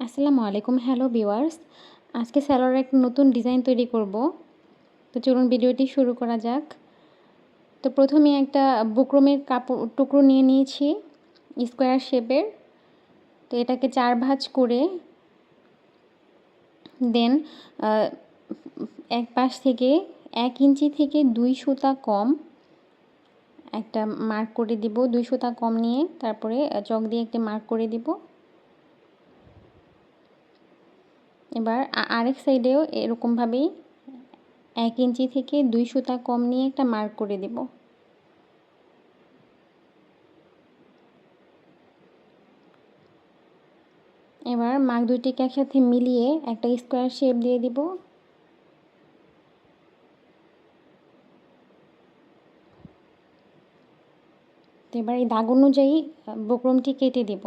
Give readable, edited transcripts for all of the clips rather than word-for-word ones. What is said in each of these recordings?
আসসালামু আলাইকুম। Hello viewers. আজকে সালোয়ারের একটা নতুন ডিজাইন তৈরি করব। তো চলুন ভিডিওটি শুরু করা যাক। তো প্রথমে একটা বুকরমের কাপড় টুকরো নিয়ে নিয়েছি স্কোয়ার শেপের। তো এটাকে 4 ভাঁজ করে দেন এক পাশ থেকে 1 ইঞ্চি থেকে 2 সুতা কম একটা মার্ক করে দিব। 2 সুতা কম নিয়ে তারপরে চক দিয়ে একটা মার্ক করে দিব। এবার আরেক সাইডেও এরকমভাবেই 1 ইঞ্চি থেকে 2 সুতা কম নিয়ে একটা মার্ক করে দেব। এবার মার্ক দুইটিকে একসাথে মিলিয়ে একটা স্কোয়ার শেপ দিয়ে দিব। তো এবার এই দাগ অনুযায়ী বক্রমটি কেটে দেব।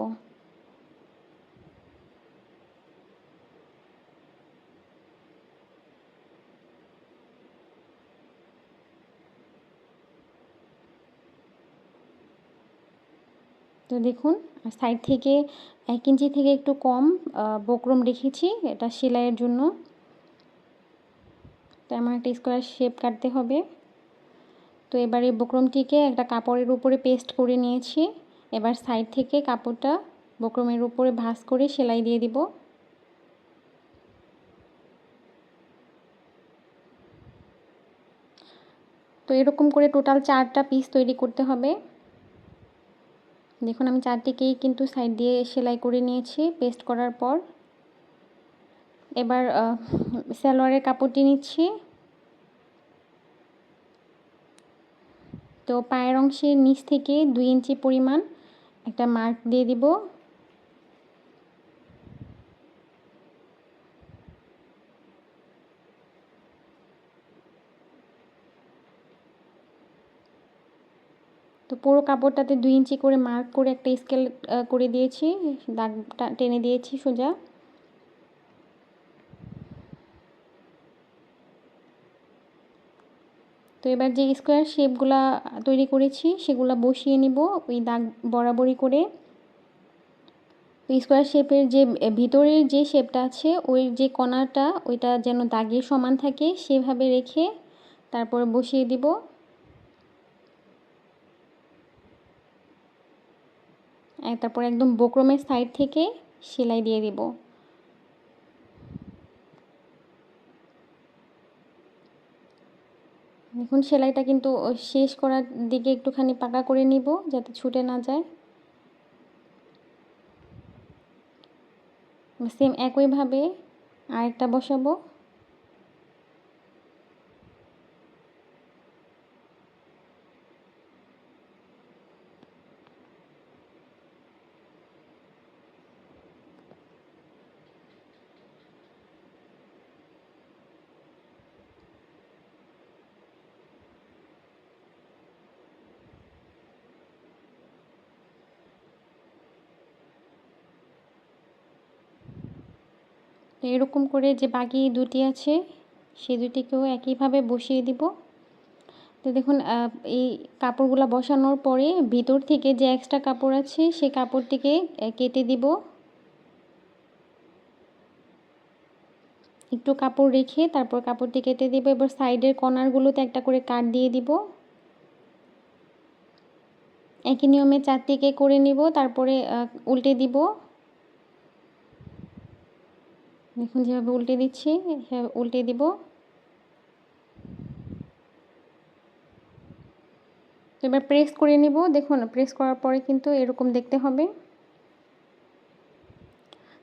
তো দেখুন সাইড থেকে 1 ইঞ্চি থেকে একটু কম বক্রম রেখেছি এটা সেলাইয়ের জন্য। তো এমন একটা স্কোয়ার শেপ কাটতে হবে। তো এবার এই বক্রমটিকে একটা কাপড়ের উপরে পেস্ট করে নিয়েছি। এবার সাইড থেকে কাপড়টা বক্রমের উপরে ভাঁজ করে সেলাই দিয়ে দিব। তো এরকম করে টোটাল 4টা পিস তৈরি করতে হবে। দেখুন আমি 4টিকেই কিন্তু সাইড দিয়ে সেলাই করে নিয়েছি পেস্ট করার পর। এবার সালোয়ারের কাপড়টি নিচ্ছি। তো পায়ের অংশের নিচ থেকে 2 ইঞ্চি পরিমাণ একটা মার্ক দিয়ে দিব। তো পুরো কাপড়টাতে 2 ইঞ্চি করে মার্ক করে একটা স্কেল করে দিয়েছি, দাগটা টেনে দিয়েছি সোজা। তো এবার যে স্কোয়ার শেপগুলা তৈরি করেছি সেগুলা বসিয়ে নিব ওই দাগ বরাবরই করে। স্কোয়ার শেপের যে ভিতরের যে শেপটা আছে ওই যে কণাটা ওইটা যেন দাগের সমান থাকে সেভাবে রেখে তারপর বসিয়ে দিব। তারপর একদম বক্রমের সাইড থেকে সেলাই দিয়ে দিব। দেখুন সেলাইটা কিন্তু শেষ করার দিকে একটুখানি পাকা করে নিব যাতে ছুটে না যায়। সেম একইভাবে আরেকটা বসাবো। এরকম করে যে বাকি দুটি আছে সেই দুটিকেও একইভাবে বসিয়ে দিব। তো দেখুন এই কাপড়গুলো বসানোর পরে ভিতর থেকে যে এক্সট্রা কাপড় আছে সেই কাপড়টিকে কেটে দিব। একটু কাপড় রেখে তারপর কাপড়টি কেটে দিব। এবার সাইডের কর্নারগুলোতে একটা করে কাট দিয়ে দিব। একই নিয়মে 4টিকে করে নিব, তারপরে উল্টে দিব। দেখুন যেভাবে উল্টে দিচ্ছি সেভাবে উল্টে দিব। তো এবার প্রেস করে নিব। দেখুন প্রেস করার পরে কিন্তু এরকম দেখতে হবে।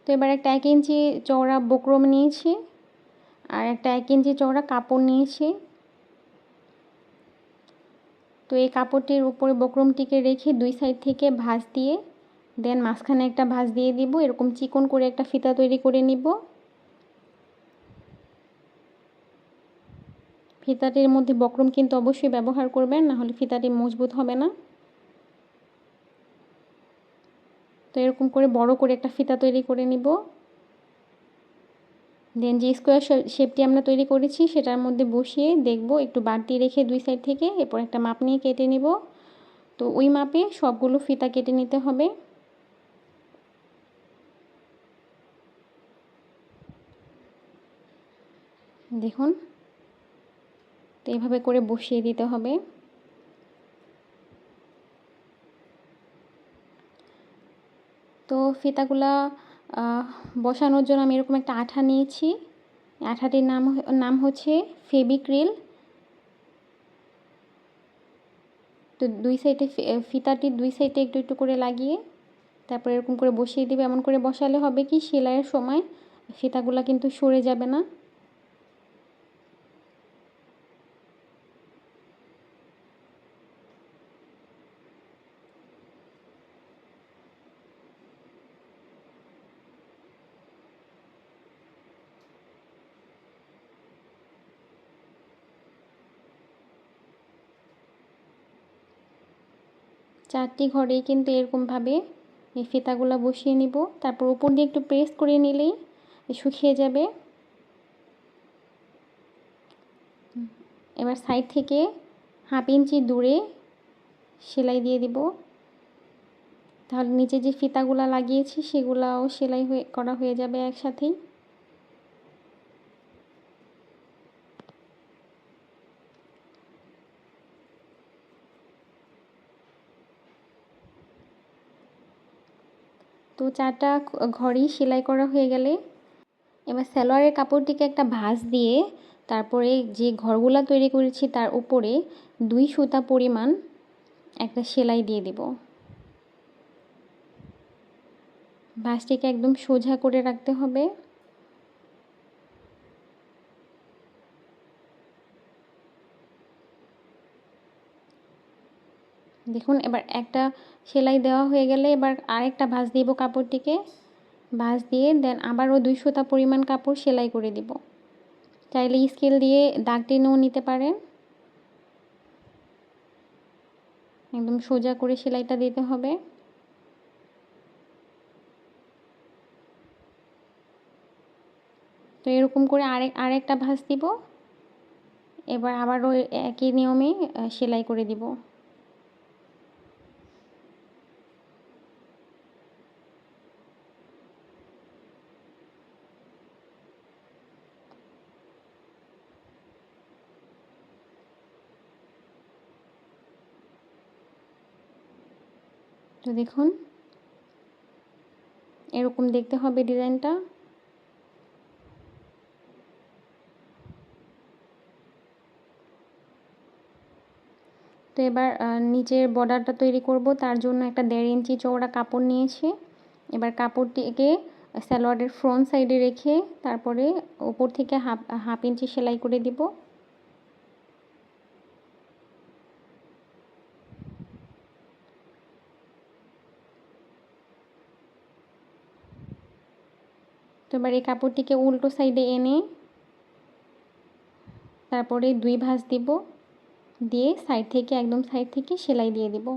তো এবার একটা 1 ইঞ্চি চওড়া বক্রম নিয়েছি আর একটা 1 ইঞ্চি চওড়া কাপড় নিয়েছি। তো এই কাপড়টির উপরে বক্রমটিকে রেখে 2 সাইড থেকে ভাঁজ দিয়ে দেন মাঝখানে একটা ভাঁজ দিয়ে দিব। এরকম চিকন করে একটা ফিতা তৈরি করে নিব। ফিতাটির মধ্যে বক্রম কিন্তু অবশ্যই ব্যবহার করবেন, না হলে ফিতাটি মজবুত হবে না। তো এরকম করে বড় করে একটা ফিতা তৈরি করে নিব। দেন যে স্কোয়ার শেপটি আমরা তৈরি করেছি সেটার মধ্যে বসিয়ে দেখব একটু বাড়তি রেখে 2 সাইড থেকে এরপর একটা মাপ নিয়ে কেটে নিব। তো ওই মাপে সবগুলো ফিতা কেটে নিতে হবে। দেখুন, তো এভাবে করে বসিয়ে দিতে হবে। তো ফিতাগুলা বসানোর জন্য আমি এরকম একটা আঠা নিয়েছি। আঠাটির নাম হচ্ছে ফেবিক্রিল। তো দুই সাইডে ফিতাটির দুই সাইডে একটু একটু করে লাগিয়ে তারপর এরকম করে বসিয়ে দিবে। এমন করে বসালে হবে কি, সেলাইয়ের সময় ফিতাগুলা কিন্তু সরে যাবে না। চারটি ঘরেই কিন্তু এরকমভাবে এই ফিতাগুলো বসিয়ে নিব। তারপর উপর দিয়ে একটু প্রেস করে নিলেই শুকিয়ে যাবে। এবার সাইড থেকে 1/2 ইঞ্চি দূরে সেলাই দিয়ে দিব। তাহলে নিচে যে ফিতাগুলো লাগিয়েছি সেগুলাও সেলাই করা হয়ে যাবে একসাথেই। তো 4টা ঘরই সেলাই করা হয়ে গেলে এবার সালোয়ারের কাপড়টিকে একটা ভাঁজ দিয়ে তারপরে যে ঘরগুলা তৈরি করেছি তার উপরে 2 সুতা পরিমাণ একটা সেলাই দিয়ে দিব। ভাঁজটিকে একদম সোজা করে রাখতে হবে। দেখুন, এবার একটা সেলাই দেওয়া হয়ে গেলে এবার আরেকটা ভাঁজ দিব কাপড়টিকে। ভাঁজ দিয়ে দেন আবারও 2 সুতা পরিমাণ কাপড় সেলাই করে দিব। চাইলে স্কেল দিয়ে দাগ টেনেও নিতে পারেন। একদম সোজা করে সেলাইটা দিতে হবে। তো এরকম করে আরেকটা ভাঁজ দিব। এবার আবারও একই নিয়মে সেলাই করে দিব। তো দেখুন, এরকম দেখতে হবে ডিজাইনটা। তো এবার নিচের বর্ডারটা তৈরি করব। তার জন্য একটা 1.5 ইঞ্চি চওড়া কাপড় নিয়েছি। এবার কাপড়টিকে সালোয়ারের ফ্রন্ট সাইডে রেখে তারপরে উপর থেকে হাফ ইঞ্চি সেলাই করে দিব। তো এবার এই কাপড়টিকে উল্টো সাইডে এনে তারপরে 2 ভাঁজ দিব, দিয়ে একদম সাইড থেকে সেলাই দিয়ে দিব।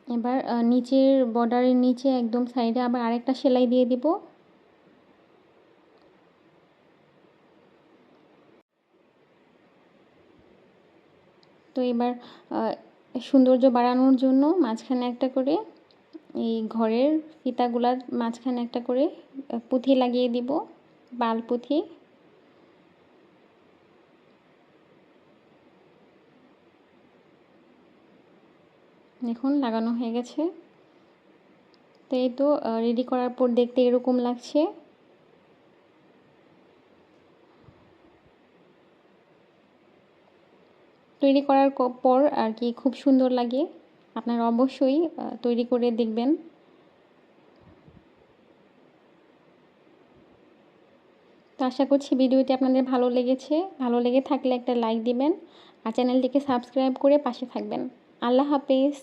এবার নিচের বর্ডারের নিচে একদম সাইডে আবার আরেকটা সেলাই দিয়ে দিব। তো এবার সৌন্দর্য বাড়ানোর জন্য মাঝখানে একটা করে এই ঘরের ফিতাগুলার মাঝখানে একটা করে পুঁথি লাগিয়ে দিব, বাল পুঁথি। দেখুন, লাগানো হয়ে গেছে। তো এই তো রেডি করার পর দেখতে এরকম লাগছে। তৈরি করার পর আর কি খুব সুন্দর লাগে। আপনারা অবশ্যই তৈরি করে দেখবেন। তো আশা করছি ভিডিওটি আপনাদের ভালো লেগেছে। ভালো লেগে থাকলে একটা লাইক দিবেন আর চ্যানেলটিকে সাবস্ক্রাইব করে পাশে থাকবেন। আল্লাহ হাফেজ।